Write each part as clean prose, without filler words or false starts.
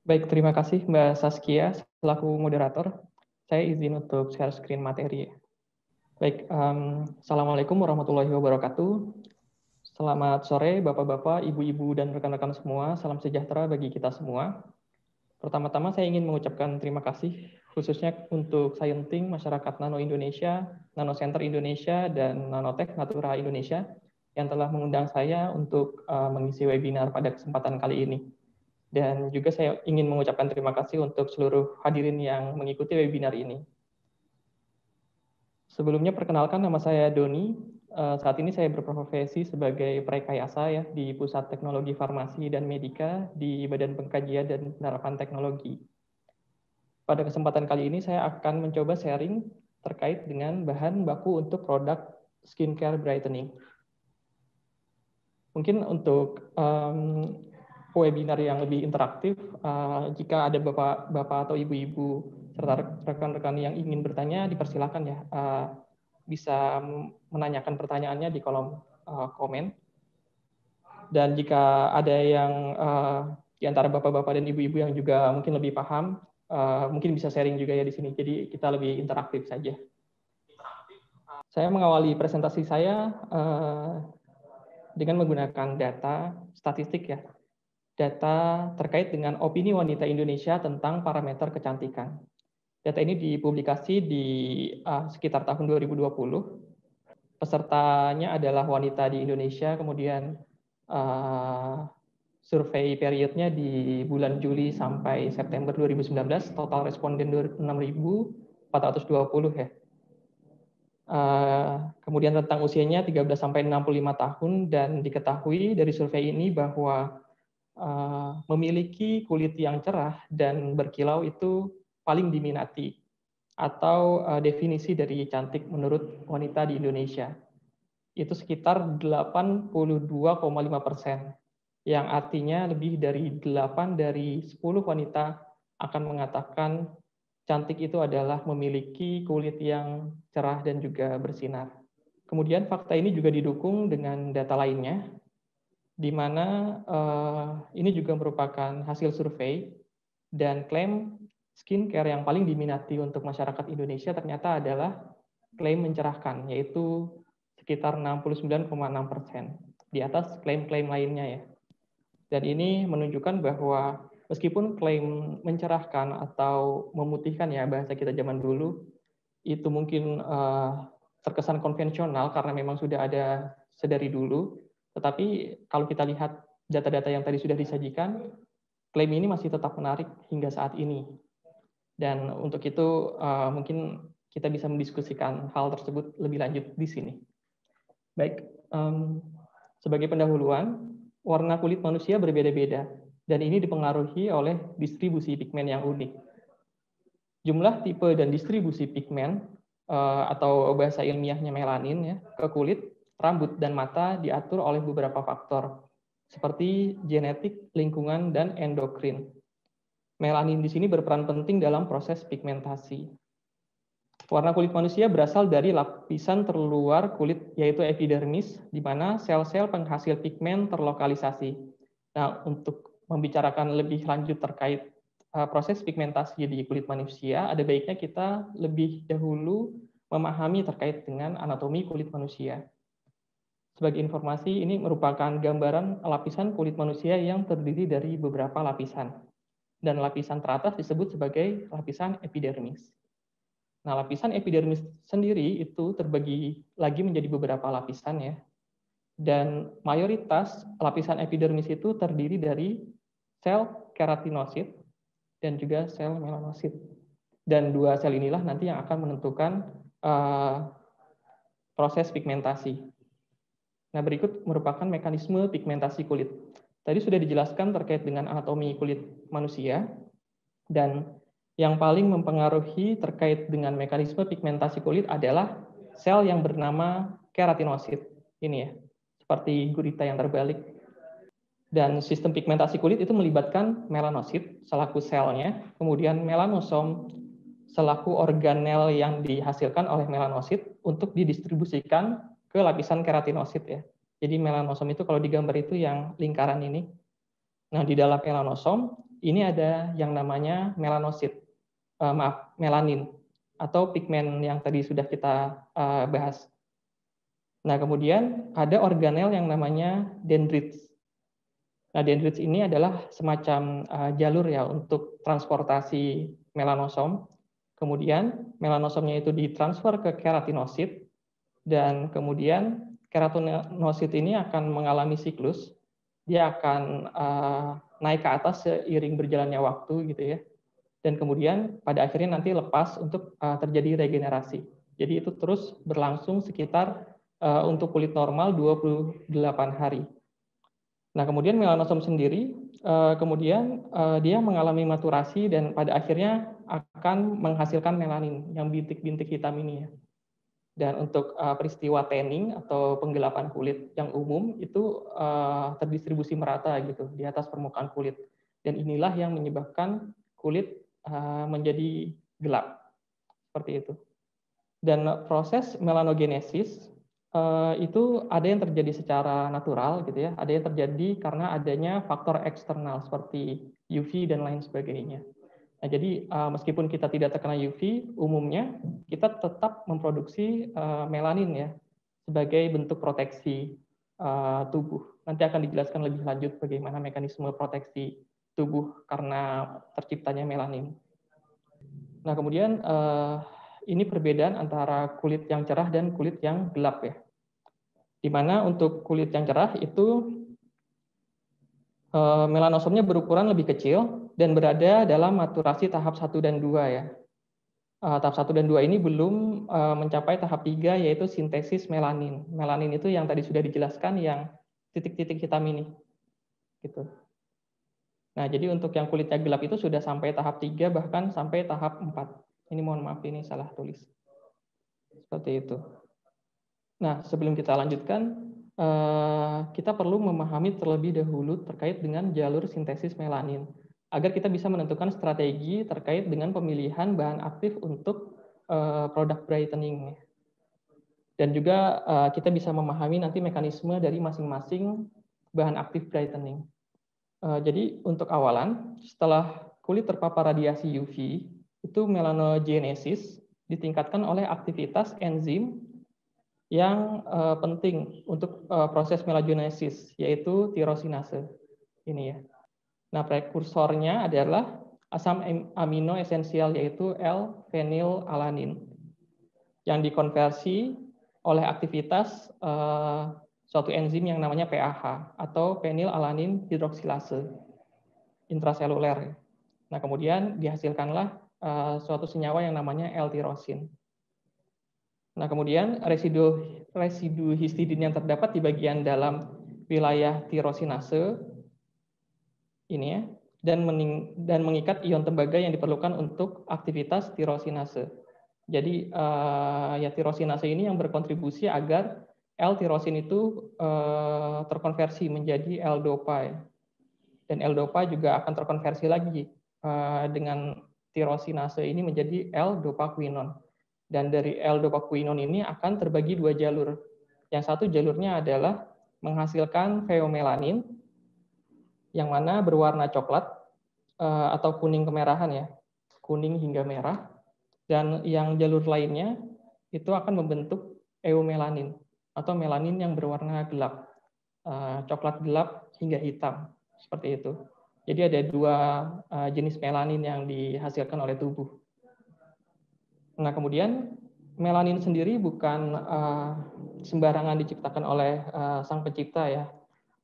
Baik, terima kasih Mbak Saskia selaku moderator. Saya izin untuk share screen materi. Baik, Assalamualaikum warahmatullahi wabarakatuh. Selamat sore Bapak-Bapak, Ibu-Ibu, dan rekan-rekan semua. Salam sejahtera bagi kita semua. Pertama-tama saya ingin mengucapkan terima kasih khususnya untuk Scienting, Masyarakat Nano Indonesia, Nano Center Indonesia, dan Nanotech Natura Indonesia yang telah mengundang saya untuk mengisi webinar pada kesempatan kali ini. Dan juga saya ingin mengucapkan terima kasih untuk seluruh hadirin yang mengikuti webinar ini. Sebelumnya perkenalkan, nama saya Doni. Saat ini saya berprofesi sebagai praekayasa ya di Pusat Teknologi Farmasi dan Medika di Badan Pengkajian dan Penerapan Teknologi. Pada kesempatan kali ini saya akan mencoba sharing terkait dengan bahan baku untuk produk skincare brightening. Mungkin untuk webinar yang lebih interaktif, jika ada bapak-bapak atau ibu-ibu serta rekan-rekan yang ingin bertanya, dipersilakan ya, bisa menanyakan pertanyaannya di kolom komen. Dan jika ada yang di antara bapak-bapak dan ibu-ibu yang juga mungkin lebih paham, mungkin bisa sharing juga ya di sini. Jadi kita lebih interaktif saja. Saya mengawali presentasi saya dengan menggunakan data statistik ya. Data terkait dengan opini wanita Indonesia tentang parameter kecantikan. Data ini dipublikasi di sekitar tahun 2020. Pesertanya adalah wanita di Indonesia, kemudian survei periodnya di bulan Juli sampai September 2019, total responden 6.420 ya. Kemudian tentang usianya 13 sampai 65 tahun, dan diketahui dari survei ini bahwa memiliki kulit yang cerah dan berkilau itu paling diminati, atau definisi dari cantik menurut wanita di Indonesia itu sekitar 82,5%, yang artinya lebih dari 8 dari 10 wanita akan mengatakan cantik itu adalah memiliki kulit yang cerah dan juga bersinar. Kemudian fakta ini juga didukung dengan data lainnya, di mana ini juga merupakan hasil survei, dan klaim skincare yang paling diminati untuk masyarakat Indonesia ternyata adalah klaim mencerahkan, yaitu sekitar 69,6%, di atas klaim-klaim lainnya ya. Dan ini menunjukkan bahwa meskipun klaim mencerahkan atau memutihkan ya bahasa kita zaman dulu, itu mungkin terkesan konvensional karena memang sudah ada sedari dulu, tetapi kalau kita lihat data-data yang tadi sudah disajikan, klaim ini masih tetap menarik hingga saat ini. Dan untuk itu mungkin kita bisa mendiskusikan hal tersebut lebih lanjut di sini. Baik, sebagai pendahuluan, warna kulit manusia berbeda-beda, dan ini dipengaruhi oleh distribusi pigmen yang unik. Jumlah, tipe, dan distribusi pigmen atau bahasa ilmiahnya melanin ya, ke kulit, rambut, dan mata diatur oleh beberapa faktor, seperti genetik, lingkungan, dan endokrin. Melanin di sini berperan penting dalam proses pigmentasi. Warna kulit manusia berasal dari lapisan terluar kulit, yaitu epidermis, di mana sel-sel penghasil pigmen terlokalisasi. Nah, untuk membicarakan lebih lanjut terkait proses pigmentasi di kulit manusia, ada baiknya kita lebih dahulu memahami terkait dengan anatomi kulit manusia. Sebagai informasi, ini merupakan gambaran lapisan kulit manusia yang terdiri dari beberapa lapisan. Dan lapisan teratas disebut sebagai lapisan epidermis. Nah, lapisan epidermis sendiri itu terbagi lagi menjadi beberapa lapisan ya. Dan mayoritas lapisan epidermis itu terdiri dari sel keratinosit dan juga sel melanosit. Dan dua sel inilah nanti yang akan menentukan proses pigmentasi. Nah, berikut merupakan mekanisme pigmentasi kulit. Tadi sudah dijelaskan terkait dengan anatomi kulit manusia, dan yang paling mempengaruhi terkait dengan mekanisme pigmentasi kulit adalah sel yang bernama keratinosit. Ini ya, seperti gurita yang terbalik. Dan sistem pigmentasi kulit itu melibatkan melanosit selaku selnya, kemudian melanosom selaku organel yang dihasilkan oleh melanosit untuk didistribusikan ke lapisan keratinosit ya. Jadi melanosom itu kalau digambar itu yang lingkaran ini. Nah, di dalam melanosom ini ada yang namanya melanosit, melanin, atau pigmen yang tadi sudah kita bahas. Nah, kemudian ada organel yang namanya dendrites. Nah, dendrites ini adalah semacam jalur ya untuk transportasi melanosom. Kemudian melanosomnya itu ditransfer ke keratinosit, dan kemudian keratinosit ini akan mengalami siklus. Dia akan naik ke atas seiring berjalannya waktu gitu ya. Dan kemudian pada akhirnya nanti lepas untuk terjadi regenerasi. Jadi itu terus berlangsung sekitar untuk kulit normal 28 hari. Nah, kemudian melanosom sendiri, kemudian dia mengalami maturasi dan pada akhirnya akan menghasilkan melanin, yang bintik-bintik hitam ini ya. Dan untuk peristiwa tanning atau penggelapan kulit yang umum itu terdistribusi merata gitu di atas permukaan kulit. Dan inilah yang menyebabkan kulit menjadi gelap, seperti itu. Dan proses melanogenesis itu ada yang terjadi secara natural gitu ya, ada yang terjadi karena adanya faktor eksternal seperti UV dan lain sebagainya. Nah, jadi meskipun kita tidak terkena UV, umumnya kita tetap memproduksi melanin ya sebagai bentuk proteksi tubuh. Nanti akan dijelaskan lebih lanjut bagaimana mekanisme proteksi tubuh karena terciptanya melanin. Nah, kemudian ini perbedaan antara kulit yang cerah dan kulit yang gelap ya. Di mana untuk kulit yang cerah itu melanosomnya berukuran lebih kecil dan berada dalam maturasi tahap 1 dan 2 ya. Tahap 1 dan 2 ini belum mencapai tahap 3 yaitu sintesis melanin. Melanin itu yang tadi sudah dijelaskan yang titik-titik hitam ini. Gitu. Nah, jadi untuk yang kulitnya gelap itu sudah sampai tahap 3 bahkan sampai tahap 4. Ini mohon maaf ini salah tulis. Seperti itu. Nah, sebelum kita lanjutkan, kita perlu memahami terlebih dahulu terkait dengan jalur sintesis melanin, agar kita bisa menentukan strategi terkait dengan pemilihan bahan aktif untuk produk brightening. Dan juga kita bisa memahami nanti mekanisme dari masing-masing bahan aktif brightening. Jadi untuk awalan, setelah kulit terpapar radiasi UV, itu melanogenesis ditingkatkan oleh aktivitas enzim yang penting untuk proses melanogenesis, yaitu tirosinase. Ini ya. Nah, prekursornya adalah asam amino esensial, yaitu L-fenilalanin, yang dikonversi oleh aktivitas suatu enzim yang namanya PAH, atau fenilalanin hidroksilase intraseluler. Nah, kemudian dihasilkanlah suatu senyawa yang namanya L-tirosin. Nah, kemudian residu histidin yang terdapat di bagian dalam wilayah tirosinase ini ya, dan mengikat ion tembaga yang diperlukan untuk aktivitas tirosinase. Jadi ya tirosinase ini yang berkontribusi agar L-tirosin itu terkonversi menjadi L-dopa ya. Dan L-dopa juga akan terkonversi lagi dengan tirosinase ini menjadi L-dopaquinon. Dan dari L-dopaquinon ini akan terbagi dua jalur. Yang satu jalurnya adalah menghasilkan pheomelanin, yang mana berwarna coklat atau kuning kemerahan ya, kuning hingga merah. Dan yang jalur lainnya itu akan membentuk eumelanin atau melanin yang berwarna gelap, coklat gelap hingga hitam, seperti itu. Jadi ada dua jenis melanin yang dihasilkan oleh tubuh. Nah, kemudian melanin sendiri bukan sembarangan diciptakan oleh sang pencipta ya.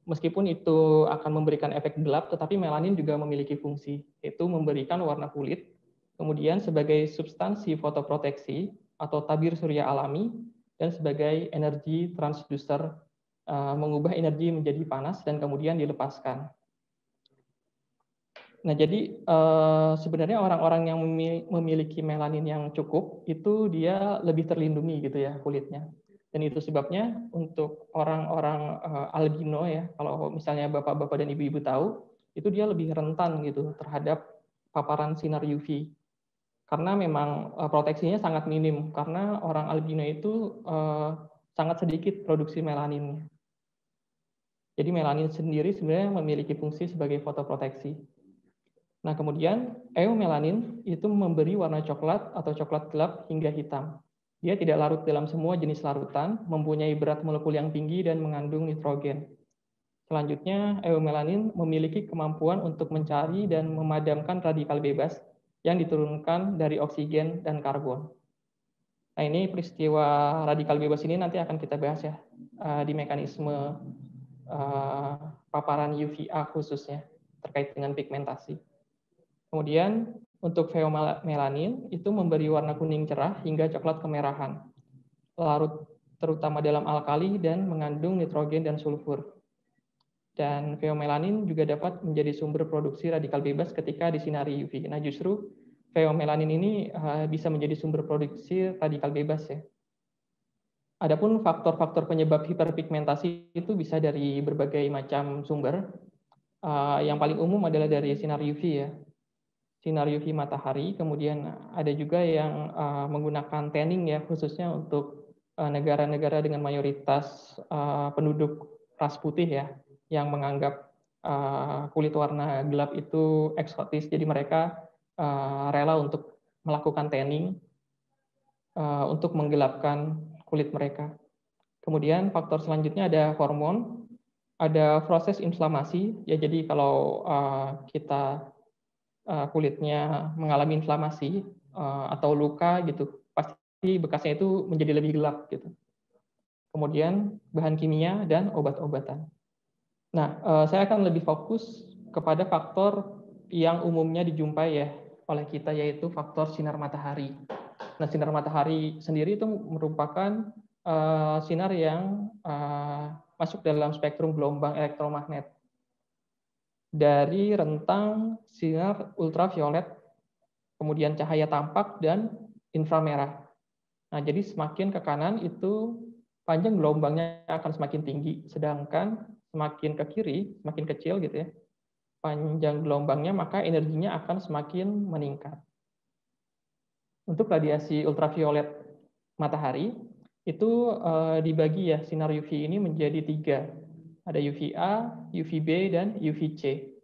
Meskipun itu akan memberikan efek gelap, tetapi melanin juga memiliki fungsi, yaitu memberikan warna kulit, kemudian sebagai substansi fotoproteksi atau tabir surya alami, dan sebagai energi transducer, mengubah energi menjadi panas dan kemudian dilepaskan. Nah, jadi sebenarnya orang-orang yang memiliki melanin yang cukup itu dia lebih terlindungi gitu ya kulitnya. Dan itu sebabnya untuk orang-orang albino ya, kalau misalnya bapak-bapak dan ibu-ibu tahu, itu dia lebih rentan gitu terhadap paparan sinar UV. Karena memang proteksinya sangat minim, karena orang albino itu sangat sedikit produksi melaninnya. Jadi melanin sendiri sebenarnya memiliki fungsi sebagai fotoproteksi. Nah, kemudian eumelanin itu memberi warna coklat atau coklat gelap hingga hitam. Dia tidak larut dalam semua jenis larutan, mempunyai berat molekul yang tinggi dan mengandung nitrogen. Selanjutnya, eumelanin memiliki kemampuan untuk mencari dan memadamkan radikal bebas yang diturunkan dari oksigen dan karbon. Nah, ini peristiwa radikal bebas ini nanti akan kita bahas ya di mekanisme paparan UVA khususnya terkait dengan pigmentasi. Kemudian untuk pheomelanin itu memberi warna kuning cerah hingga coklat kemerahan, larut terutama dalam alkali dan mengandung nitrogen dan sulfur. Dan pheomelanin juga dapat menjadi sumber produksi radikal bebas ketika disinari UV. Nah, justru pheomelanin ini bisa menjadi sumber produksi radikal bebas ya. Adapun faktor-faktor penyebab hiperpigmentasi itu bisa dari berbagai macam sumber. Yang paling umum adalah dari sinar UV ya. Sinar UV matahari, kemudian ada juga yang menggunakan tanning ya, khususnya untuk negara-negara dengan mayoritas penduduk ras putih ya, yang menganggap kulit warna gelap itu eksotis, jadi mereka rela untuk melakukan tanning untuk menggelapkan kulit mereka. Kemudian faktor selanjutnya ada hormon, ada proses inflamasi, ya jadi kalau kita kulitnya mengalami inflamasi atau luka gitu, pasti bekasnya itu menjadi lebih gelap gitu. Kemudian bahan kimia dan obat-obatan. Nah, saya akan lebih fokus kepada faktor yang umumnya dijumpai ya oleh kita, yaitu faktor sinar matahari. Nah, sinar matahari sendiri itu merupakan sinar yang masuk dalam spektrum gelombang elektromagnet dari rentang sinar ultraviolet, kemudian cahaya tampak, dan inframerah. Nah, jadi semakin ke kanan itu panjang gelombangnya akan semakin tinggi, sedangkan semakin ke kiri, semakin kecil gitu ya, panjang gelombangnya, maka energinya akan semakin meningkat. Untuk radiasi ultraviolet matahari, itu dibagi ya sinar UV ini menjadi 3. Ada UVA, UVB, dan UVC.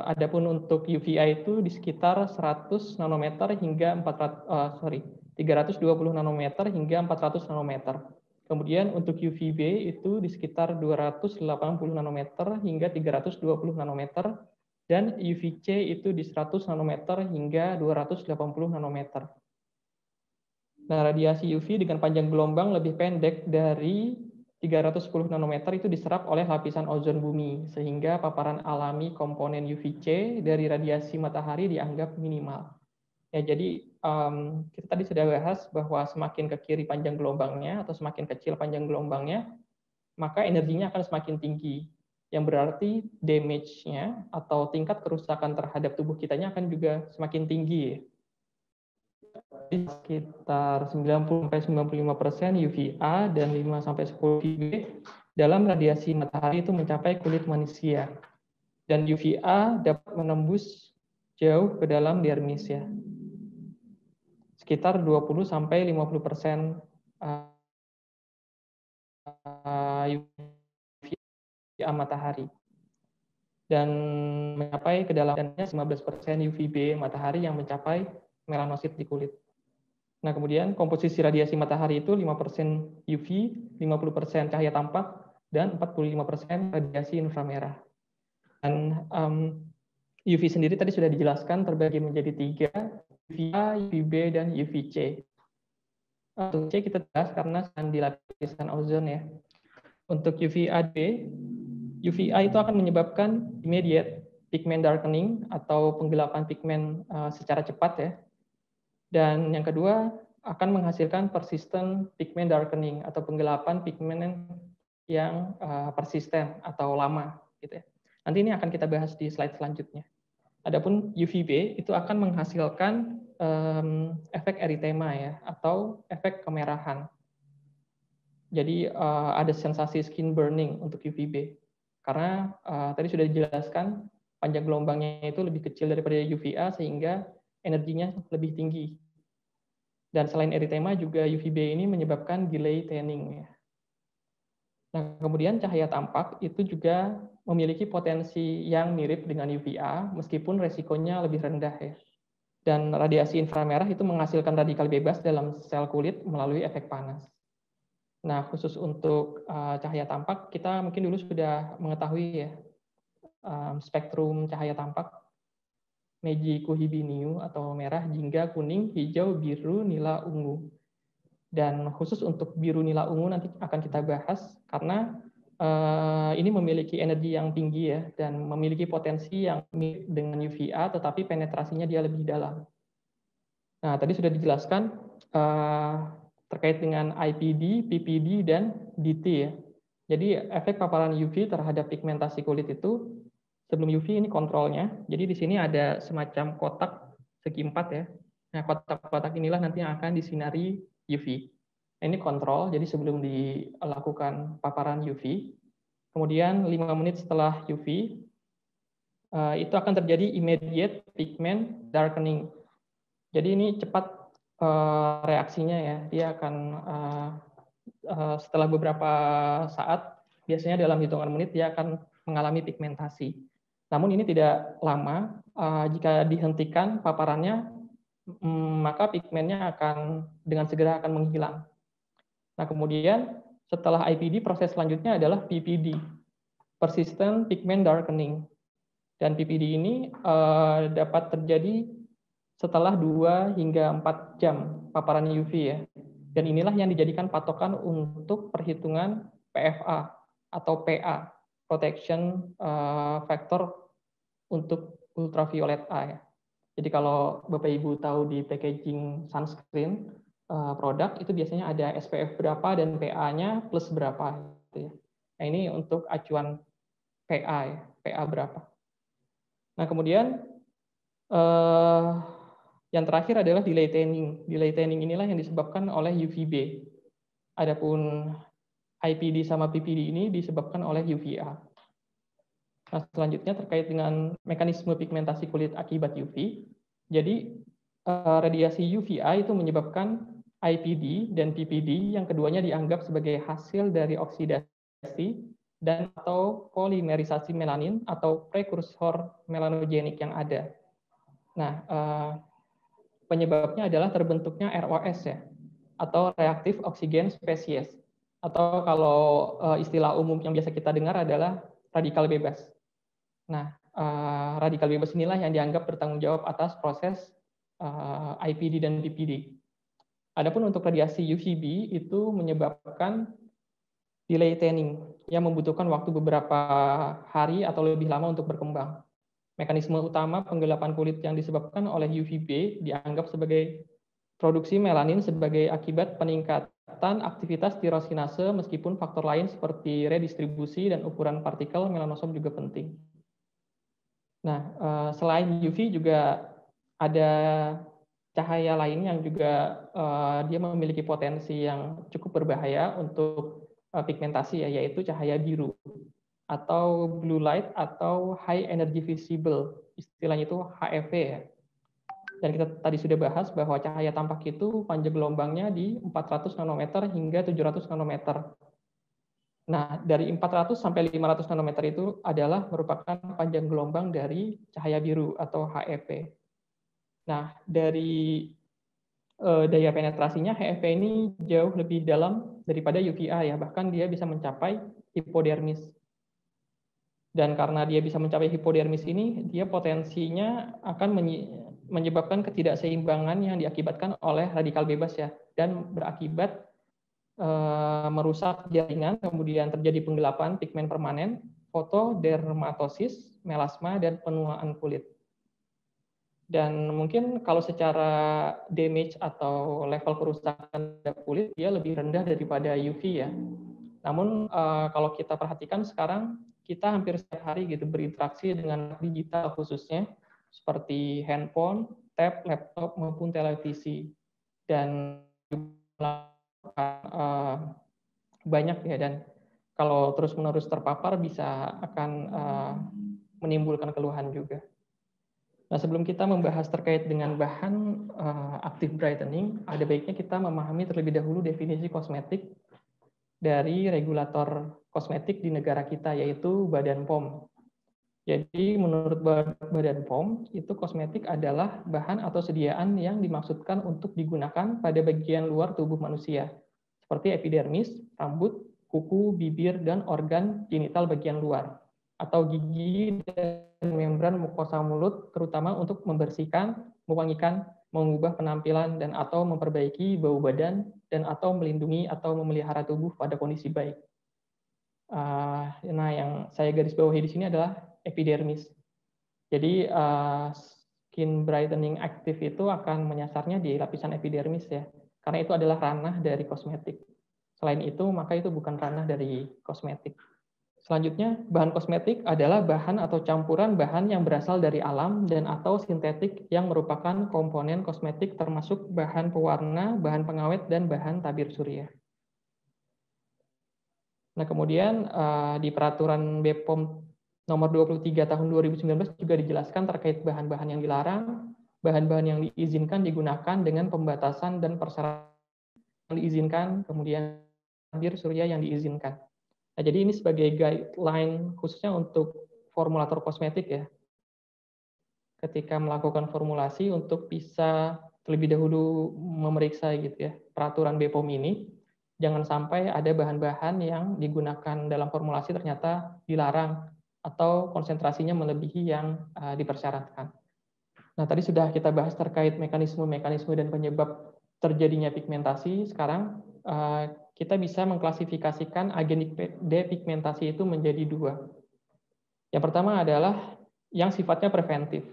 Adapun untuk UVA itu di sekitar 100 nanometer hingga 320 nanometer hingga 400 nanometer. Kemudian untuk UVB itu di sekitar 280 nanometer hingga 320 nanometer, dan UVC itu di 100 nanometer hingga 280 nanometer. Nah, radiasi UV dengan panjang gelombang lebih pendek dari 310 nanometer itu diserap oleh lapisan ozon bumi, sehingga paparan alami komponen UVC dari radiasi matahari dianggap minimal. Ya, jadi kita tadi sudah bahas bahwa semakin ke kiri panjang gelombangnya atau semakin kecil panjang gelombangnya, maka energinya akan semakin tinggi. Yang berarti damage-nya atau tingkat kerusakan terhadap tubuh kitanya akan juga semakin tinggi. Sekitar 90-95% UVA dan 5-10 UVB dalam radiasi matahari itu mencapai kulit manusia. Dan UVA dapat menembus jauh ke dalam dermis ya. Sekitar 20-50% UVA matahari. Dan mencapai ke dalamnya 15% UVB matahari yang mencapai melanosit di kulit. Nah, kemudian komposisi radiasi matahari itu 5% UV, 50% cahaya tampak, dan 45% radiasi inframerah. Dan UV sendiri tadi sudah dijelaskan terbagi menjadi 3, UVA, UVB, dan UVC. Untuk C kita bahas karena di lapisan ozon ya. Untuk UVA-B, UVA itu akan menyebabkan immediate pigment darkening atau penggelapan pigmen secara cepat ya. Dan yang kedua, akan menghasilkan persistent pigment darkening atau penggelapan pigmen yang persisten atau lama gitu ya. Nanti ini akan kita bahas di slide selanjutnya. Adapun UVB itu akan menghasilkan efek eritema ya atau efek kemerahan. Jadi ada sensasi skin burning untuk UVB. Karena tadi sudah dijelaskan panjang gelombangnya itu lebih kecil daripada UVA sehingga energinya lebih tinggi. Dan selain eritema juga UVB ini menyebabkan delay tanning. Nah, kemudian cahaya tampak itu juga memiliki potensi yang mirip dengan UVA, meskipun resikonya lebih rendah ya. Dan radiasi inframerah itu menghasilkan radikal bebas dalam sel kulit melalui efek panas. Nah, khusus untuk cahaya tampak, kita mungkin dulu sudah mengetahui ya spektrum cahaya tampak Meiji Kuhibiniu atau merah, jingga, kuning, hijau, biru, nila, ungu. Dan khusus untuk biru, nila, ungu nanti akan kita bahas karena ini memiliki energi yang tinggi ya dan memiliki potensi yang mirip dengan UVA, tetapi penetrasinya dia lebih dalam. Nah, tadi sudah dijelaskan terkait dengan IPD, PPD, dan DT ya. Jadi efek paparan UV terhadap pigmentasi kulit itu sebelum UV ini kontrolnya. Jadi di sini ada semacam kotak segi 4 ya. Nah, kotak-kotak inilah nanti yang akan disinari UV. Ini kontrol, jadi sebelum dilakukan paparan UV. Kemudian 5 menit setelah UV, itu akan terjadi immediate pigment darkening. Jadi ini cepat reaksinya ya. Dia akan setelah beberapa saat, biasanya dalam hitungan menit dia akan mengalami pigmentasi. Namun ini tidak lama. Jika dihentikan paparannya, maka pigmennya akan dengan segera akan menghilang. Nah, kemudian setelah IPD, proses selanjutnya adalah PPD, persistent pigment darkening. Dan PPD ini dapat terjadi setelah 2 hingga 4 jam paparan UV ya. Dan inilah yang dijadikan patokan untuk perhitungan PFA atau PA, protection factor untuk ultraviolet A ya. Jadi kalau Bapak Ibu tahu di packaging sunscreen produk itu biasanya ada SPF berapa dan PA-nya plus berapa gitu ya. Nah, ini untuk acuan PA ya, PA berapa. Nah, kemudian yang terakhir adalah delay tanning. Delay tanning inilah yang disebabkan oleh UVB. Adapun IPD sama PPD ini disebabkan oleh UVA. Nah, selanjutnya terkait dengan mekanisme pigmentasi kulit akibat UV. Jadi radiasi UVA itu menyebabkan IPD dan PPD yang keduanya dianggap sebagai hasil dari oksidasi dan atau polimerisasi melanin atau prekursor melanogenik yang ada. Nah, penyebabnya adalah terbentuknya ROS ya, atau reaktif oksigen spesies. Atau kalau istilah umum yang biasa kita dengar adalah radikal bebas. Nah, radikal bebas inilah yang dianggap bertanggung jawab atas proses IPD dan PPD. Adapun untuk radiasi UVB itu menyebabkan delay tanning yang membutuhkan waktu beberapa hari atau lebih lama untuk berkembang. Mekanisme utama penggelapan kulit yang disebabkan oleh UVB dianggap sebagai produksi melanin sebagai akibat peningkatan aktivitas tirosinase, meskipun faktor lain seperti redistribusi dan ukuran partikel melanosom juga penting. Nah, selain UV juga ada cahaya lain yang juga dia memiliki potensi yang cukup berbahaya untuk pigmentasi ya, yaitu cahaya biru atau blue light atau high energy visible, istilahnya itu HEV ya. Dan kita tadi sudah bahas bahwa cahaya tampak itu panjang gelombangnya di 400 nanometer hingga 700 nanometer. Nah, dari 400 sampai 500 nanometer itu adalah merupakan panjang gelombang dari cahaya biru atau HEV. Nah, dari daya penetrasinya HEV ini jauh lebih dalam daripada UVA ya, bahkan dia bisa mencapai hipodermis. Dan karena dia bisa mencapai hipodermis ini, dia potensinya akan menyebabkan ketidakseimbangan yang diakibatkan oleh radikal bebas ya, dan berakibat merusak jaringan, kemudian terjadi penggelapan pigmen permanen, fotodermatosis, melasma, dan penuaan kulit. Dan mungkin kalau secara damage atau level kerusakan kulit, dia lebih rendah daripada UV ya. Namun kalau kita perhatikan sekarang, kita hampir setiap hari gitu berinteraksi dengan digital khususnya, seperti handphone, tab, laptop, maupun televisi. Dan banyak ya, dan kalau terus-menerus terpapar bisa akan menimbulkan keluhan juga. Nah, sebelum kita membahas terkait dengan bahan active brightening, ada baiknya kita memahami terlebih dahulu definisi kosmetik dari regulator kosmetik di negara kita, yaitu Badan POM. Jadi menurut Badan POM, itu kosmetik adalah bahan atau sediaan yang dimaksudkan untuk digunakan pada bagian luar tubuh manusia, seperti epidermis, rambut, kuku, bibir, dan organ genital bagian luar, atau gigi dan membran mukosa mulut, terutama untuk membersihkan, mewangikan, mengubah penampilan, dan atau memperbaiki bau badan, dan atau melindungi atau memelihara tubuh pada kondisi baik. Nah, yang saya garis bawahi di sini adalah epidermis. Jadi skin brightening active itu akan menyasarnya di lapisan epidermis ya, karena itu adalah ranah dari kosmetik. Selain itu, maka itu bukan ranah dari kosmetik. Selanjutnya, bahan kosmetik adalah bahan atau campuran bahan yang berasal dari alam dan atau sintetik yang merupakan komponen kosmetik termasuk bahan pewarna, bahan pengawet, dan bahan tabir surya. Nah, kemudian di peraturan BPOM nomor 23 tahun 2019 juga dijelaskan terkait bahan-bahan yang dilarang, bahan-bahan yang diizinkan digunakan dengan pembatasan dan persyaratan yang diizinkan, kemudian tabir surya yang diizinkan. Nah, jadi ini sebagai guideline khususnya untuk formulator kosmetik ya. Ketika melakukan formulasi untuk bisa terlebih dahulu memeriksa gitu ya peraturan BPOM ini. Jangan sampai ada bahan-bahan yang digunakan dalam formulasi ternyata dilarang atau konsentrasinya melebihi yang dipersyaratkan. Nah, tadi sudah kita bahas terkait mekanisme-mekanisme dan penyebab terjadinya pigmentasi. Sekarang kita bisa mengklasifikasikan agen depigmentasi itu menjadi dua. Yang pertama adalah yang sifatnya preventif,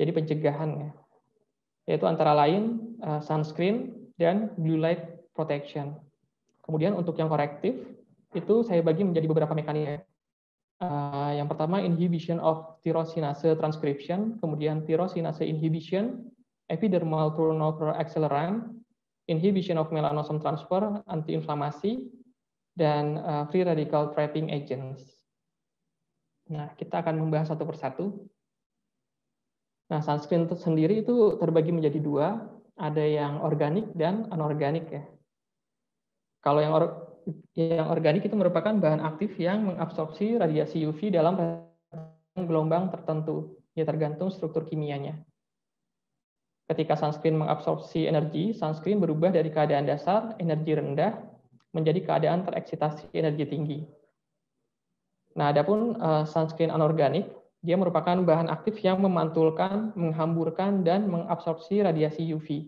jadi pencegahan ya, yaitu antara lain sunscreen dan blue light protection. Kemudian untuk yang korektif, itu saya bagi menjadi beberapa mekanisme. Yang pertama, inhibition of tyrosinase transcription, kemudian tyrosinase inhibition, epidermal turnover accelerant, inhibition of melanosom transfer, antiinflamasi, dan free radical trapping agents. Nah, kita akan membahas satu persatu. Nah, sunscreen sendiri itu terbagi menjadi dua, ada yang organik dan anorganik ya. Kalau yang organik itu merupakan bahan aktif yang mengabsorpsi radiasi UV dalam gelombang tertentu, ya tergantung struktur kimianya. Ketika sunscreen mengabsorpsi energi, sunscreen berubah dari keadaan dasar, energi rendah, menjadi keadaan tereksitasi energi tinggi. Nah, adapun sunscreen anorganik, dia merupakan bahan aktif yang memantulkan, menghamburkan, dan mengabsorpsi radiasi UV.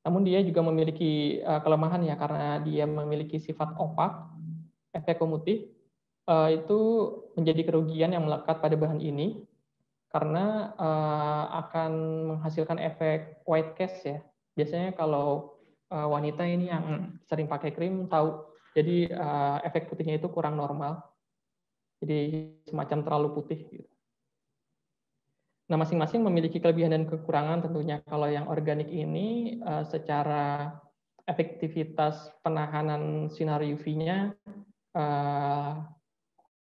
Namun dia juga memiliki kelemahan ya, karena dia memiliki sifat opak, efek komutif, itu menjadi kerugian yang melekat pada bahan ini, karena akan menghasilkan efek white cast ya. Biasanya kalau wanita ini yang sering pakai krim tahu, jadi efek putihnya itu kurang normal, jadi semacam terlalu putih gitu. Nah, masing-masing memiliki kelebihan dan kekurangan tentunya. Kalau yang organik ini secara efektivitas penahanan sinar UV-nya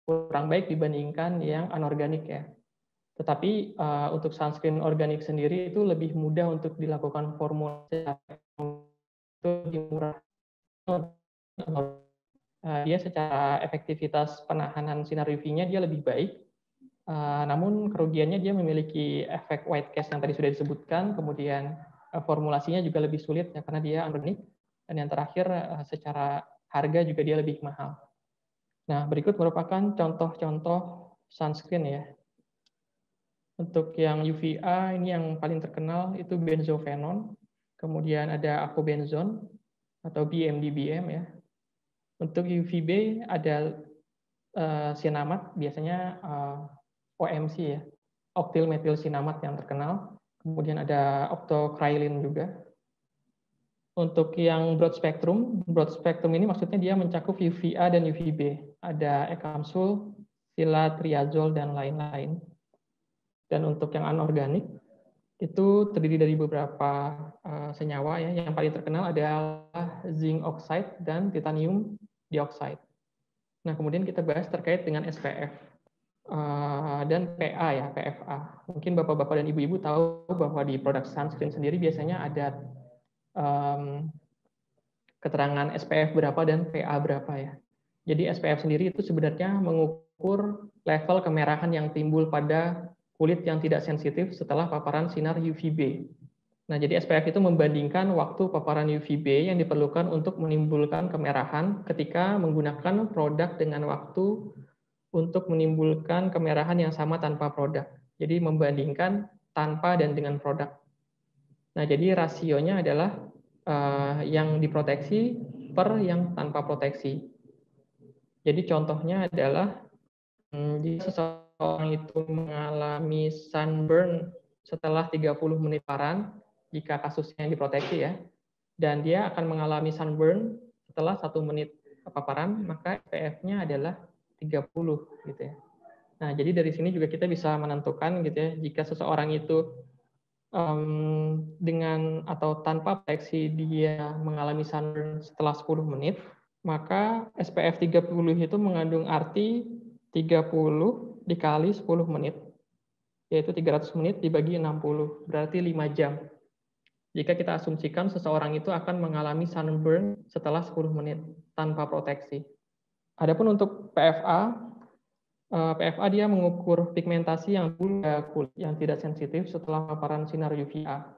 kurang baik dibandingkan yang anorganik ya. Tetapi untuk sunscreen organik sendiri itu lebih mudah untuk dilakukan formulasi, itu lebih murah. Dia secara efektivitas penahanan sinar UV-nya dia lebih baik. Namun kerugiannya dia memiliki efek white cast yang tadi sudah disebutkan, kemudian formulasinya juga lebih sulit ya, karena dia anorganik, dan yang terakhir secara harga juga dia lebih mahal. Nah, berikut merupakan contoh-contoh sunscreen ya. Untuk yang UVA ini yang paling terkenal itu benzophenone, kemudian ada acobenzone atau BMDBM ya. Untuk UVB ada sianamat, biasanya OMC ya, oktyl metil sinamat yang terkenal. Kemudian ada octocrylene juga. Untuk yang broad spectrum ini maksudnya dia mencakup UVA dan UVB. Ada ekamsul, silatriazol, dan lain-lain. Dan untuk yang anorganik, itu terdiri dari beberapa senyawa ya. Yang paling terkenal adalah zinc oxide dan titanium dioxide. Nah, kemudian kita bahas terkait dengan SPF. Dan PA ya, PFA. Mungkin bapak-bapak dan ibu-ibu tahu bahwa di produk sunscreen sendiri biasanya ada keterangan SPF berapa dan PA berapa ya. Jadi SPF sendiri itu sebenarnya mengukur level kemerahan yang timbul pada kulit yang tidak sensitif setelah paparan sinar UVB. Nah, jadi SPF itu membandingkan waktu paparan UVB yang diperlukan untuk menimbulkan kemerahan ketika menggunakan produk dengan waktu untuk menimbulkan kemerahan yang sama tanpa produk. Jadi membandingkan tanpa dan dengan produk. Nah, jadi rasionya adalah yang diproteksi per yang tanpa proteksi. Jadi contohnya adalah jika seseorang itu mengalami sunburn setelah 30 menit paparan, jika kasusnya yang diproteksi ya, dan dia akan mengalami sunburn setelah 1 menit paparan, maka SPF-nya adalah 30 gitu ya. Nah, jadi dari sini juga kita bisa menentukan gitu ya, jika seseorang itu dengan atau tanpa proteksi dia mengalami sunburn setelah 10 menit, maka SPF 30 itu mengandung arti 30 dikali 10 menit, yaitu 300 menit dibagi 60, berarti 5 jam. Jika kita asumsikan seseorang itu akan mengalami sunburn setelah 10 menit tanpa proteksi. Adapun untuk PFA, PFA dia mengukur pigmentasi yang kulit yang tidak sensitif setelah paparan sinar UVA.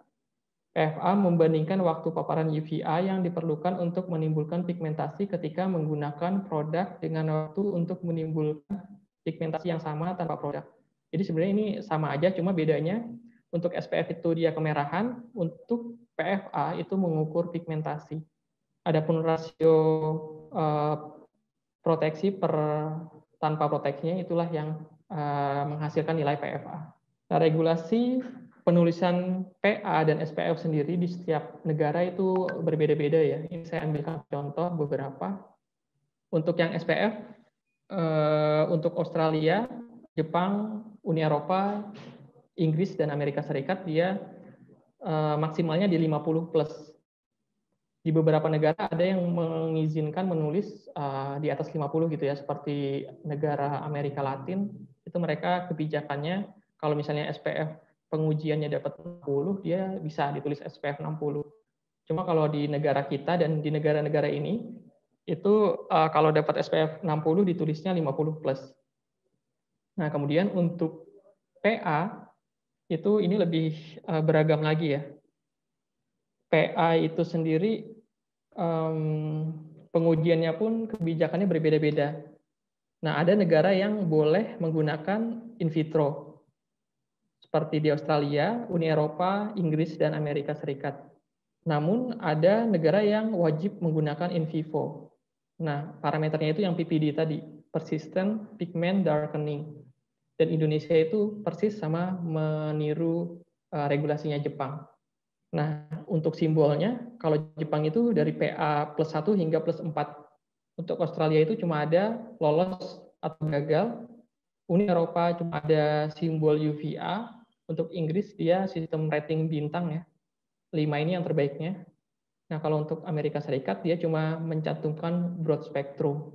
PFA membandingkan waktu paparan UVA yang diperlukan untuk menimbulkan pigmentasi ketika menggunakan produk dengan waktu untuk menimbulkan pigmentasi yang sama tanpa produk. Jadi sebenarnya ini sama aja, cuma bedanya untuk SPF itu dia kemerahan, untuk PFA itu mengukur pigmentasi. Adapun rasio proteksi per tanpa proteksinya itulah yang menghasilkan nilai PFA. Nah, regulasi penulisan PA dan SPF sendiri di setiap negara itu berbeda-beda ya. Ini saya ambilkan contoh beberapa. Untuk yang SPF, untuk Australia, Jepang, Uni Eropa, Inggris, dan Amerika Serikat, dia maksimalnya di 50+. Di beberapa negara ada yang mengizinkan menulis di atas 50 gitu ya, seperti negara Amerika Latin, itu mereka kebijakannya, kalau misalnya SPF pengujiannya dapat 60, dia bisa ditulis SPF 60. Cuma kalau di negara kita dan di negara-negara ini, itu kalau dapat SPF 60 ditulisnya 50+. Nah, kemudian untuk PA, itu ini lebih beragam lagi ya. PA itu sendiri pengujiannya pun kebijakannya berbeda-beda. Nah, ada negara yang boleh menggunakan in vitro, seperti di Australia, Uni Eropa, Inggris, dan Amerika Serikat. Namun, ada negara yang wajib menggunakan in vivo. Nah, parameternya itu yang PPD tadi, persistent pigment darkening. Dan Indonesia itu persis sama meniru regulasinya Jepang. Nah, untuk simbolnya, kalau Jepang itu dari PA +1 hingga +4. Untuk Australia itu cuma ada lolos atau gagal. Uni Eropa cuma ada simbol UVA. Untuk Inggris dia sistem rating bintang ya. 5 ini yang terbaiknya. Nah, kalau untuk Amerika Serikat dia cuma mencantumkan broad spectrum.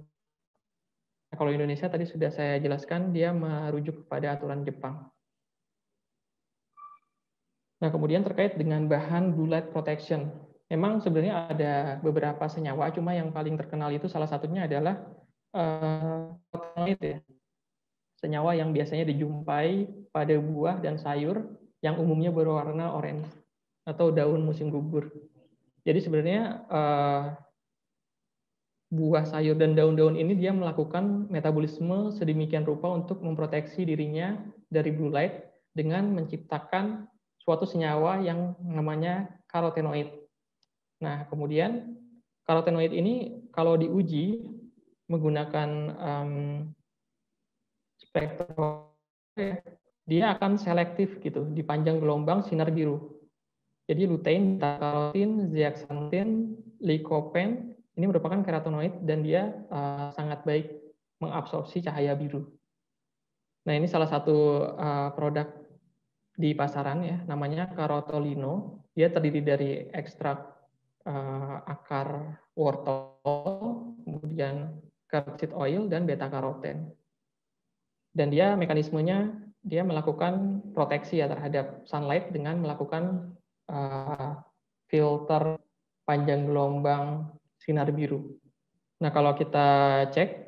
Nah, kalau Indonesia tadi sudah saya jelaskan, dia merujuk kepada aturan Jepang. Nah, kemudian terkait dengan bahan blue light protection. Memang sebenarnya ada beberapa senyawa, cuma yang paling terkenal itu salah satunya adalah carotenoid ya. Senyawa yang biasanya dijumpai pada buah dan sayur yang umumnya berwarna oranye atau daun musim gugur. Jadi sebenarnya buah, sayur, dan daun-daun ini dia melakukan metabolisme sedemikian rupa untuk memproteksi dirinya dari blue light dengan menciptakan suatu senyawa yang namanya karotenoid. Nah, kemudian karotenoid ini kalau diuji menggunakan spektrum, dia akan selektif gitu di panjang gelombang sinar biru. Jadi lutein, beta-karotin, zeaxanthin, lycopene ini merupakan karotenoid dan dia sangat baik mengabsorpsi cahaya biru. Nah, ini salah satu produk di pasaran ya, namanya Carotolino. Dia terdiri dari ekstrak akar wortel, kemudian carotid oil dan beta karoten. Dan dia mekanismenya dia melakukan proteksi ya terhadap sunlight dengan melakukan filter panjang gelombang sinar biru. Nah, kalau kita cek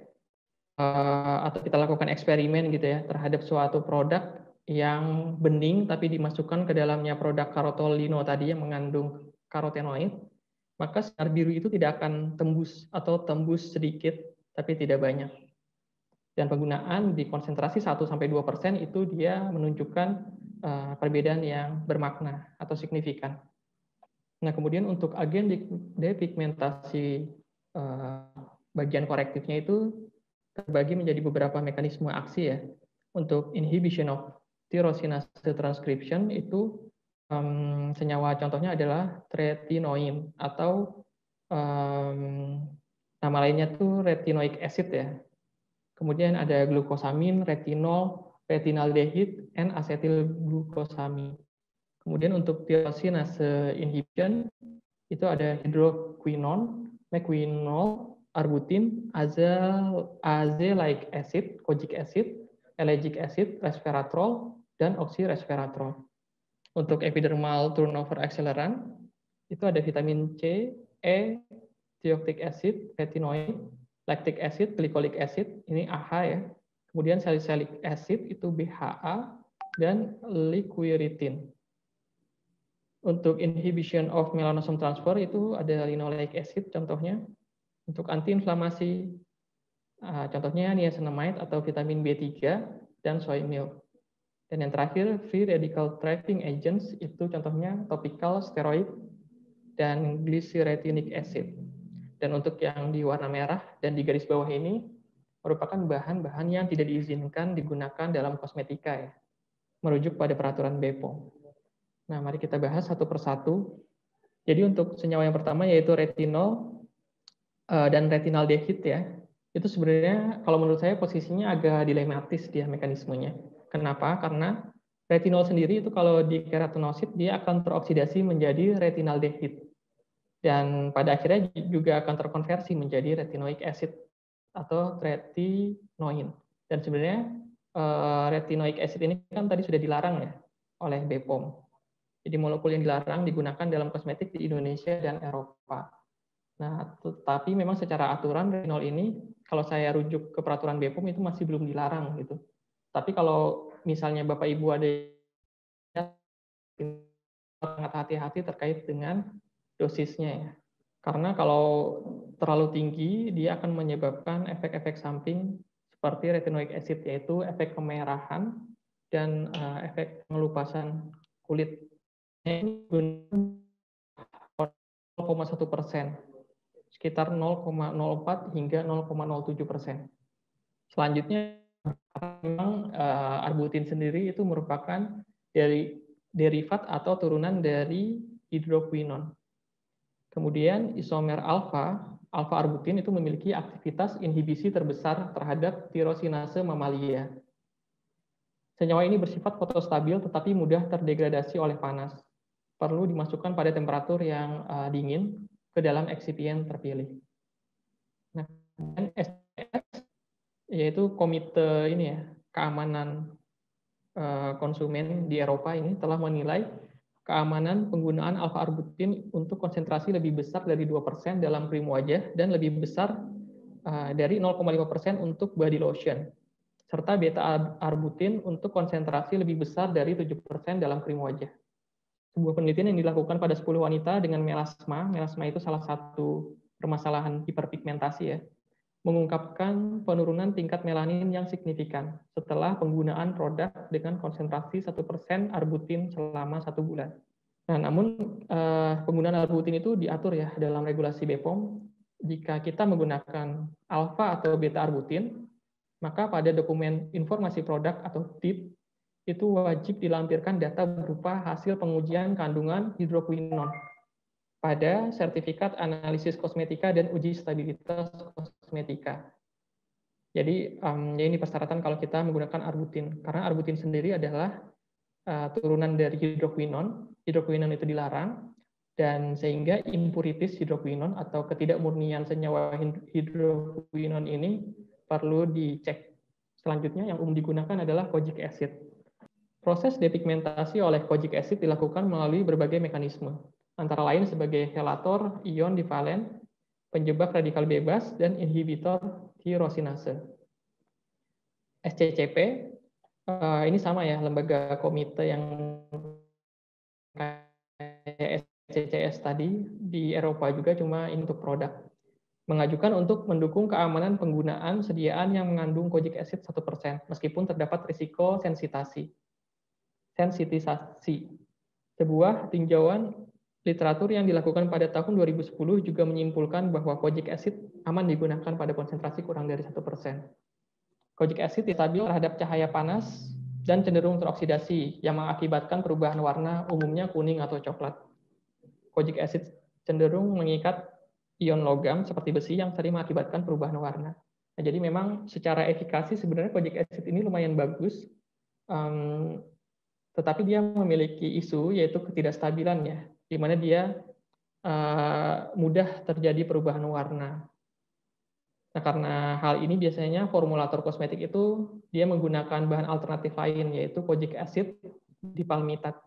atau kita lakukan eksperimen gitu ya terhadap suatu produk yang bening tapi dimasukkan ke dalamnya produk karotolino tadi yang mengandung karotenoid, maka sinar biru itu tidak akan tembus atau tembus sedikit tapi tidak banyak. Dan penggunaan di konsentrasi 1-2% itu dia menunjukkan perbedaan yang bermakna atau signifikan. Nah, kemudian untuk agen depigmentasi bagian korektifnya itu terbagi menjadi beberapa mekanisme aksi ya. Untuk inhibition of tyrosinase transcription itu senyawa contohnya adalah tretinoin atau nama lainnya tuh retinoic acid ya. Kemudian ada glukosamin, retinol, retinaldehyde, N-asetilglukosamin. Kemudian untuk tyrosinase inhibition itu ada hydroquinone, mequinol, arbutin, azelaic acid, kojic acid, ellagic acid, resveratrol, dan oxyresveratrol. Untuk epidermal turnover accelerant itu ada vitamin C, E, thioctic acid, retinoid, lactic acid, glycolic acid, ini AH ya. Kemudian salicylic acid itu BHA, dan liquiritin. Untuk inhibition of melanosome transfer itu ada linoleic acid contohnya. Untuk antiinflamasi contohnya niacinamide atau vitamin B3 dan soy milk. Dan yang terakhir free radical trapping agents itu contohnya topical steroid dan glycyrrhetinic acid. Dan untuk yang di warna merah dan di garis bawah ini merupakan bahan-bahan yang tidak diizinkan digunakan dalam kosmetika ya. Merujuk pada peraturan BPOM. Nah, mari kita bahas satu persatu. Jadi untuk senyawa yang pertama yaitu retinol dan retinaldehyde ya. Itu sebenarnya kalau menurut saya posisinya agak dilematis dia mekanismenya. Kenapa? Karena retinol sendiri itu kalau di keratinosit dia akan teroksidasi menjadi retinaldehyde. Dan pada akhirnya juga akan terkonversi menjadi retinoic acid atau tretinoin. Dan sebenarnya retinoic acid ini kan tadi sudah dilarang ya oleh BPOM. Jadi molekul yang dilarang digunakan dalam kosmetik di Indonesia dan Eropa. Nah, tetapi memang secara aturan retinol ini, kalau saya rujuk ke peraturan BPOM itu masih belum dilarang gitu. Tapi kalau misalnya Bapak Ibu ada sangat hati-hati terkait dengan dosisnya ya. Karena kalau terlalu tinggi, dia akan menyebabkan efek-efek samping seperti retinoic acid, yaitu efek kemerahan dan efek pengelupasan kulit. Ini 0,1%, sekitar 0,04 hingga 0,07%. Selanjutnya, memang arbutin sendiri itu merupakan dari derivat atau turunan dari hidroquinone. Kemudian isomer alfa-arbutin itu memiliki aktivitas inhibisi terbesar terhadap tirosinase mamalia. Senyawa ini bersifat fotostabil tetapi mudah terdegradasi oleh panas. Perlu dimasukkan pada temperatur yang dingin ke dalam eksipien terpilih. Nah, STS yaitu komite ini ya, keamanan konsumen di Eropa ini telah menilai keamanan penggunaan alfa-arbutin untuk konsentrasi lebih besar dari 2% dalam krim wajah dan lebih besar dari 0,5% untuk body lotion, serta beta-arbutin untuk konsentrasi lebih besar dari 7% dalam krim wajah. Sebuah penelitian yang dilakukan pada 10 wanita dengan melasma itu salah satu permasalahan hiperpigmentasi ya, mengungkapkan penurunan tingkat melanin yang signifikan setelah penggunaan produk dengan konsentrasi 1% arbutin selama 1 bulan. Nah, namun penggunaan arbutin itu diatur ya dalam regulasi BPOM. Jika kita menggunakan alfa atau beta arbutin, maka pada dokumen informasi produk atau DIP itu wajib dilampirkan data berupa hasil pengujian kandungan hidroquinone pada sertifikat analisis kosmetika dan uji stabilitas kosmetika. Jadi ini persyaratan kalau kita menggunakan arbutin, karena arbutin sendiri adalah turunan dari hidroquinone. Hidroquinone itu dilarang, dan sehingga impurities hidroquinone atau ketidakmurnian senyawa hidroquinone ini perlu dicek. Selanjutnya yang umum digunakan adalah kojic acid. Proses depigmentasi oleh kojic acid dilakukan melalui berbagai mekanisme, antara lain sebagai helator ion divalen penjebak radikal bebas, dan inhibitor tirosinase. SCCP, ini sama ya, lembaga komite yang kayak SCCS tadi, di Eropa juga, cuma ini untuk produk. Mengajukan untuk mendukung keamanan penggunaan sediaan yang mengandung kojic acid 1%, meskipun terdapat risiko sensitisasi. Sebuah tinjauan literatur yang dilakukan pada tahun 2010 juga menyimpulkan bahwa kojic acid aman digunakan pada konsentrasi kurang dari 1%. Kojic acid stabil terhadap cahaya panas dan cenderung teroksidasi, yang mengakibatkan perubahan warna, umumnya kuning atau coklat. Kojic acid cenderung mengikat ion logam seperti besi yang sering mengakibatkan perubahan warna. Nah, jadi memang secara efikasi sebenarnya kojic acid ini lumayan bagus, tetapi dia memiliki isu yaitu ketidakstabilan ya, di mana dia mudah terjadi perubahan warna. Nah, karena hal ini biasanya formulator kosmetik itu dia menggunakan bahan alternatif lain yaitu kojic acid dipalmitat.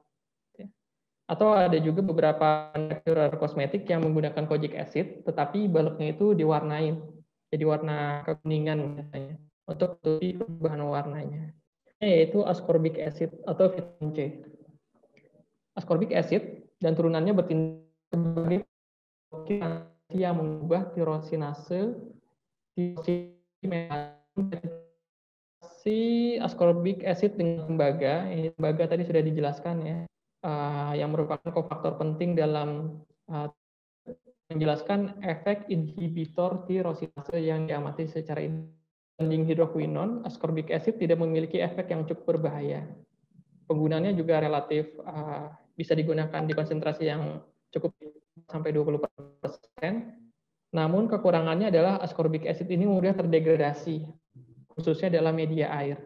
Atau ada juga beberapa manufakturer kosmetik yang menggunakan kojic acid, tetapi baloknya itu diwarnain, jadi warna kekuningan misalnya, untuk menutupi perubahan warnanya, yaitu ascorbic acid atau vitamin C. Ascorbic acid dan turunannya bertindak sebagai yang mengubah tirosinase ascorbic acid dengan tembaga. Ini tembaga tadi sudah dijelaskan ya, yang merupakan kofaktor penting dalam menjelaskan efek inhibitor tirosinase yang diamati secara dibanding hidroquinon. Ascorbic acid tidak memiliki efek yang cukup berbahaya. Penggunaannya juga relatif bisa digunakan di konsentrasi yang cukup sampai 20%. Namun kekurangannya adalah ascorbic acid ini mudah terdegradasi, khususnya dalam media air.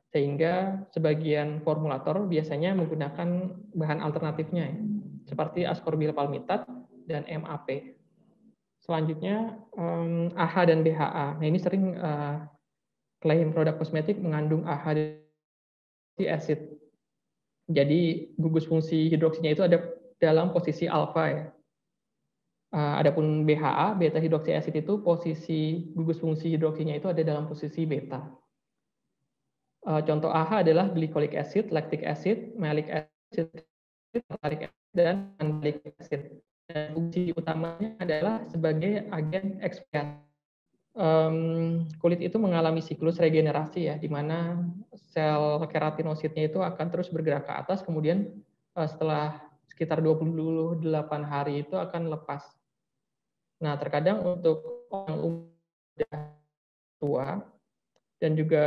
Sehingga sebagian formulator biasanya menggunakan bahan alternatifnya, seperti ascorbil palmitat dan MAP. Selanjutnya, AHA dan BHA. Nah, ini sering klaim produk kosmetik mengandung AHA acid. Jadi gugus fungsi hidroksinya itu ada dalam posisi alfa ya. Adapun BHA, beta hidroksi acid itu posisi gugus fungsi hidroksinya itu ada dalam posisi beta. Contoh AHA adalah glycolic acid, lactic acid, malic acid, tartaric acid, dan mandelic acid. Dan fungsi utamanya adalah sebagai agen eksfoliasi. Kulit itu mengalami siklus regenerasi ya, di mana sel keratinositnya itu akan terus bergerak ke atas, kemudian setelah sekitar 28 hari itu akan lepas. Nah, terkadang untuk orang tua dan juga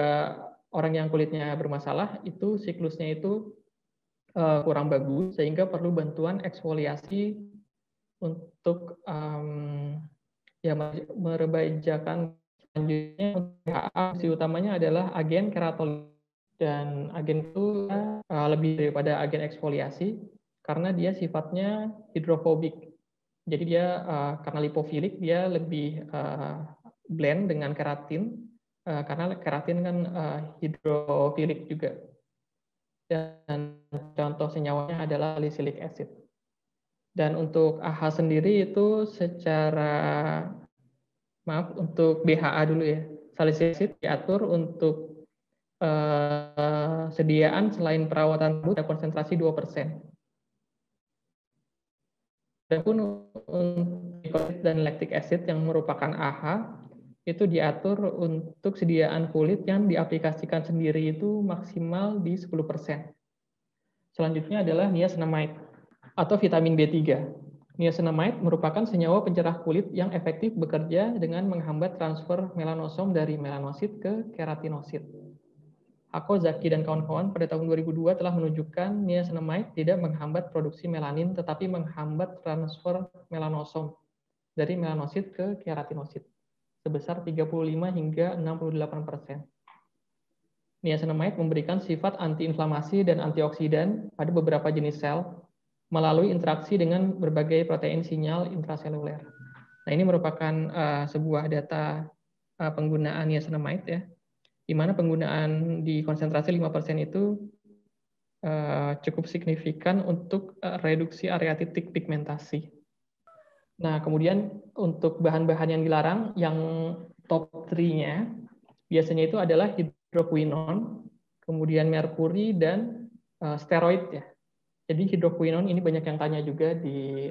orang yang kulitnya bermasalah, itu siklusnya itu kurang bagus, sehingga perlu bantuan eksfoliasi untuk ya merebajakan. Selanjutnya, fungsi utamanya adalah agen keratolisis, dan agen itu lebih daripada agen eksfoliasi karena dia sifatnya hidrofobik. Jadi dia karena lipofilik, dia lebih blend dengan keratin, karena keratin kan hidrofilik juga. Dan contoh senyawanya adalah salicylic acid. Dan untuk AHA sendiri itu untuk BHA dulu ya. Salicylic acid diatur untuk sediaan selain perawatan rambut ada konsentrasi 2%. Adapun untuk dan lactic acid yang merupakan AHA itu diatur untuk sediaan kulit yang diaplikasikan sendiri itu maksimal di 10%. Selanjutnya adalah niacinamide atau vitamin B3. Niacinamide merupakan senyawa pencerah kulit yang efektif bekerja dengan menghambat transfer melanosom dari melanosit ke keratinosit. Hakozaki dan kawan-kawan pada tahun 2002 telah menunjukkan niacinamide tidak menghambat produksi melanin tetapi menghambat transfer melanosom dari melanosit ke keratinosit sebesar 35 hingga 68%. Niacinamide memberikan sifat antiinflamasi dan antioksidan pada beberapa jenis sel melalui interaksi dengan berbagai protein sinyal intraseluler. Nah, ini merupakan sebuah data penggunaan niacinamide ya, di mana penggunaan di konsentrasi 5% itu cukup signifikan untuk reduksi area titik pigmentasi. Nah, kemudian untuk bahan-bahan yang dilarang, yang top 3-nya biasanya itu adalah hidroquinon, kemudian merkuri, dan steroid ya. Jadi hidroquinon ini banyak yang tanya juga di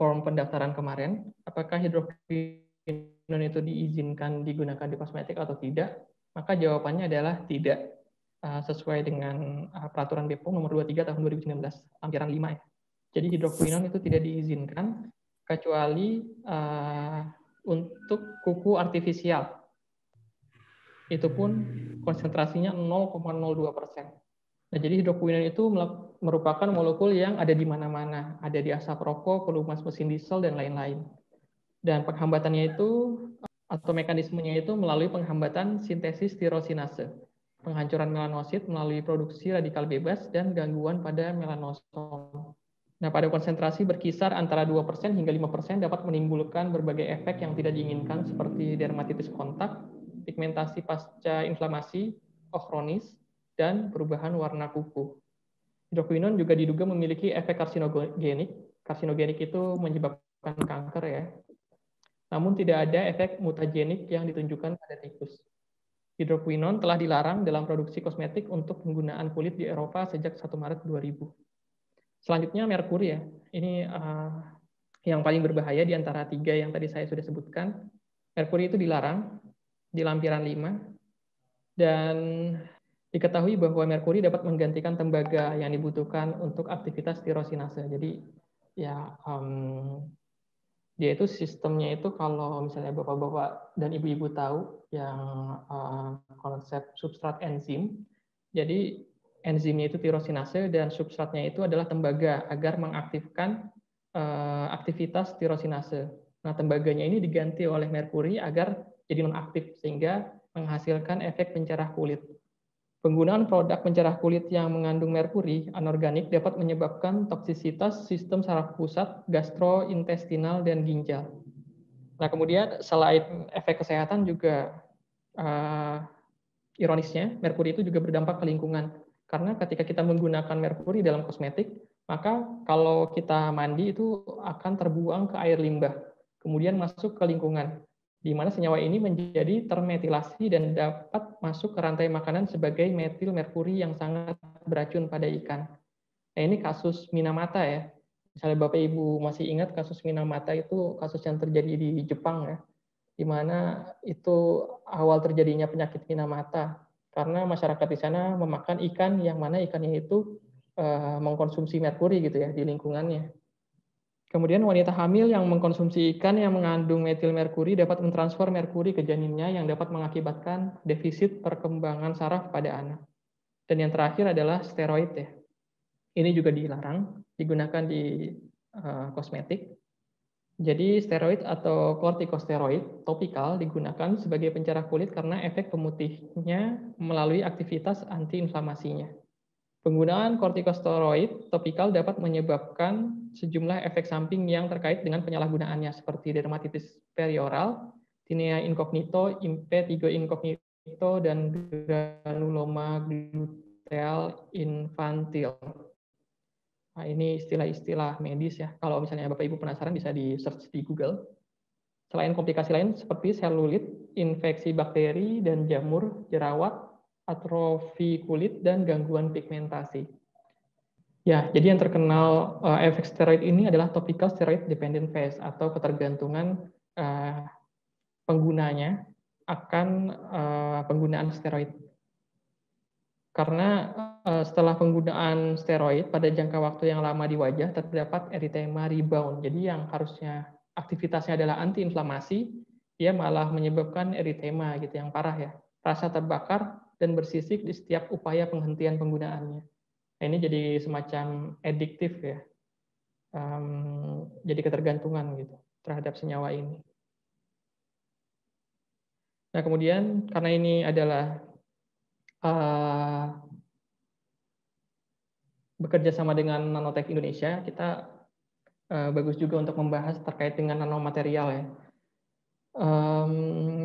form pendaftaran kemarin, apakah hidroquinon itu diizinkan digunakan di kosmetik atau tidak? Maka jawabannya adalah tidak, sesuai dengan peraturan BPOM nomor 23 tahun 2019, lampiran 5 ya. Jadi hidroquinon itu tidak diizinkan kecuali untuk kuku artifisial. Itu pun konsentrasinya 0,02%. Nah, jadi hidroquinon itu merupakan molekul yang ada di mana-mana, ada di asap rokok, pelumas mesin diesel, dan lain-lain. Dan penghambatannya itu, atau mekanismenya itu melalui penghambatan sintesis tirosinase, penghancuran melanosit melalui produksi radikal bebas, dan gangguan pada melanosom. Nah, pada konsentrasi berkisar antara 2% hingga 5% dapat menimbulkan berbagai efek yang tidak diinginkan seperti dermatitis kontak, pigmentasi pasca inflamasi, ochronis, dan perubahan warna kuku. Hidroquinon juga diduga memiliki efek karsinogenik. Karsinogenik itu menyebabkan kanker ya. Namun tidak ada efek mutagenik yang ditunjukkan pada tikus. Hidroquinon telah dilarang dalam produksi kosmetik untuk penggunaan kulit di Eropa sejak 1 Maret 2000. Selanjutnya merkuri ya. Ini yang paling berbahaya di antara 3 yang tadi saya sudah sebutkan. Merkuri itu dilarang di lampiran 5 dan diketahui bahwa merkuri dapat menggantikan tembaga yang dibutuhkan untuk aktivitas tirosinase. Jadi ya dia itu sistemnya itu kalau misalnya bapak-bapak dan ibu-ibu tahu yang konsep substrat enzim. Jadi enzimnya itu tirosinase dan substratnya itu adalah tembaga agar mengaktifkan aktivitas tirosinase. Nah, tembaganya ini diganti oleh merkuri agar jadi nonaktif sehingga menghasilkan efek pencerah kulit. Penggunaan produk pencerah kulit yang mengandung merkuri anorganik dapat menyebabkan toksisitas sistem saraf pusat, gastrointestinal, dan ginjal. Nah, kemudian selain efek kesehatan juga ironisnya, merkuri itu juga berdampak ke lingkungan. Karena ketika kita menggunakan merkuri dalam kosmetik, maka kalau kita mandi itu akan terbuang ke air limbah, kemudian masuk ke lingkungan, di mana senyawa ini menjadi termetilasi dan dapat masuk ke rantai makanan sebagai metil merkuri yang sangat beracun pada ikan. Nah, ini kasus Minamata ya. Misalnya Bapak Ibu masih ingat kasus Minamata itu kasus yang terjadi di Jepang ya, di mana itu awal terjadinya penyakit Minamata karena masyarakat di sana memakan ikan yang mana ikannya itu mengkonsumsi merkuri gitu ya di lingkungannya. Kemudian wanita hamil yang mengkonsumsi ikan yang mengandung metil merkuri dapat mentransfer merkuri ke janinnya yang dapat mengakibatkan defisit perkembangan saraf pada anak. Dan yang terakhir adalah steroid ya. Ini juga dilarang digunakan di kosmetik. Jadi steroid atau kortikosteroid topikal digunakan sebagai pencerah kulit karena efek pemutihnya melalui aktivitas antiinflamasinya. Penggunaan kortikosteroid topikal dapat menyebabkan sejumlah efek samping yang terkait dengan penyalahgunaannya seperti dermatitis perioral, tinea incognito, impetigo incognito, dan granuloma gluteal infantil. Nah, ini istilah-istilah medis ya. Kalau misalnya Bapak Ibu penasaran bisa di-search di Google. Selain komplikasi lain seperti selulit, infeksi bakteri dan jamur, jerawat, atrofi kulit, dan gangguan pigmentasi. Ya, jadi yang terkenal efek steroid ini adalah topical steroid dependent phase atau ketergantungan penggunanya akan penggunaan steroid. Karena setelah penggunaan steroid pada jangka waktu yang lama di wajah terdapat eritema rebound. Jadi yang harusnya aktivitasnya adalah antiinflamasi, dia malah menyebabkan eritema gitu yang parah ya. Rasa terbakar dan bersisik di setiap upaya penghentian penggunaannya. Nah, ini jadi semacam adiktif ya. Jadi ketergantungan gitu terhadap senyawa ini. Nah, kemudian karena ini adalah bekerja sama dengan Nanotech Indonesia, kita bagus juga untuk membahas terkait dengan nanomaterial ya.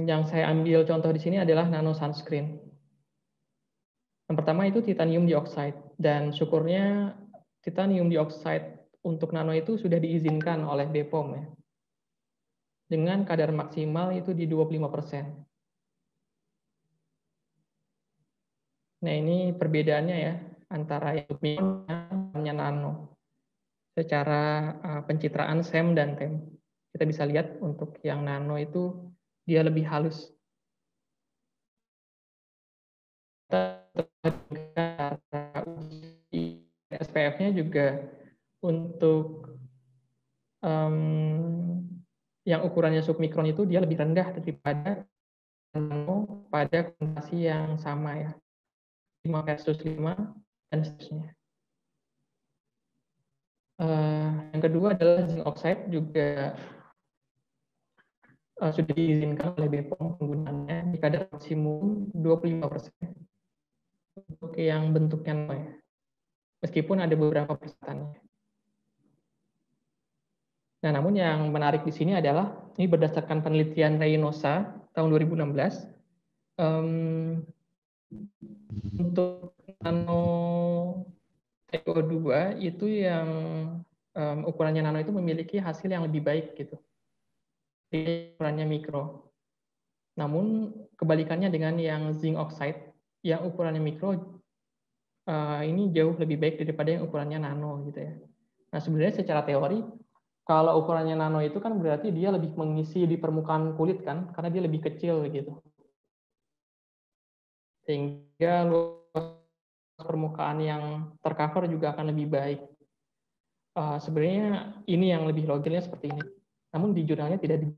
Yang saya ambil contoh di sini adalah nano sunscreen. Yang pertama itu titanium dioxide, dan syukurnya titanium dioxide untuk nano itu sudah diizinkan oleh BPOM ya, dengan kadar maksimal itu di 25%. Nah, ini perbedaannya ya antara yang mikro dan nano. Secara pencitraan SEM dan TEM. Kita bisa lihat untuk yang nano itu dia lebih halus. SPF-nya juga untuk yang ukurannya submikron itu dia lebih rendah daripada nano pada konsentrasi yang sama ya, 5 versus 5 dan seterusnya. Yang kedua adalah zinc oxide juga sudah diizinkan oleh BPOM penggunaannya di kadar maksimum 25% untuk yang bentuknya nano ya. Meskipun ada beberapa persyaratannya. Nah, namun yang menarik di sini adalah ini berdasarkan penelitian Reynosa tahun 2016 untuk nano TO2 itu yang ukurannya nano itu memiliki hasil yang lebih baik gitu. Ukurannya mikro. Namun kebalikannya dengan yang zinc oxide yang ukurannya mikro ini jauh lebih baik daripada yang ukurannya nano gitu ya. Nah, sebenarnya secara teori kalau ukurannya nano itu kan berarti dia lebih mengisi di permukaan kulit kan, karena dia lebih kecil gitu. Sehingga luas permukaan yang tercover juga akan lebih baik. Sebenarnya ini yang lebih logisnya seperti ini. Namun di jurnalnya tidak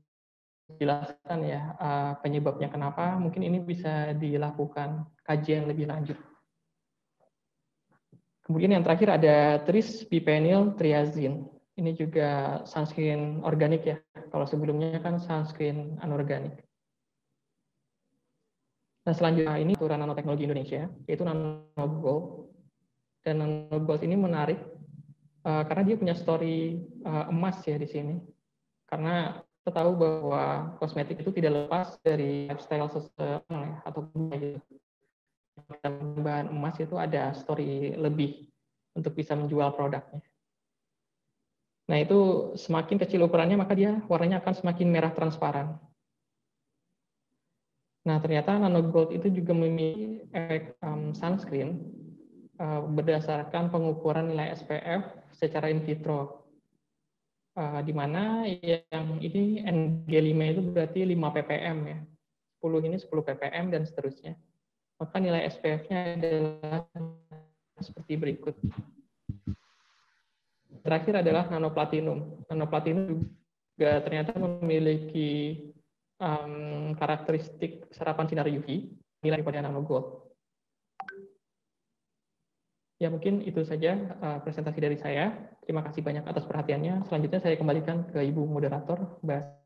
dijelaskan ya penyebabnya kenapa. Mungkin ini bisa dilakukan kajian lebih lanjut. Kemudian yang terakhir ada tris-bipenyl triazine. Ini juga sunscreen organik ya. Kalau sebelumnya kan sunscreen anorganik. Nah, selanjutnya ini aturan nanoteknologi Indonesia, yaitu nanogold. Dan nanogold ini menarik karena dia punya story emas ya di sini. Karena kita tahu bahwa kosmetik itu tidak lepas dari lifestyle seseorang ya, atau gitu. Bahan emas itu ada story lebih untuk bisa menjual produknya. Nah, itu semakin kecil ukurannya, maka dia warnanya akan semakin merah transparan. Nah, ternyata nanogold itu juga memiliki efek sunscreen berdasarkan pengukuran nilai SPF secara in vitro. Di mana yang ini Ng5 itu berarti 5 ppm ya. 10 ini 10 ppm dan seterusnya. Maka nilai SPF-nya adalah seperti berikut. Terakhir adalah nanoplatinum. Nanoplatinum juga ternyata memiliki karakteristik serapan sinar UV nilai daripada nanogold. Ya, mungkin itu saja presentasi dari saya. Terima kasih banyak atas perhatiannya. Selanjutnya saya kembalikan ke Ibu Moderator, Mbak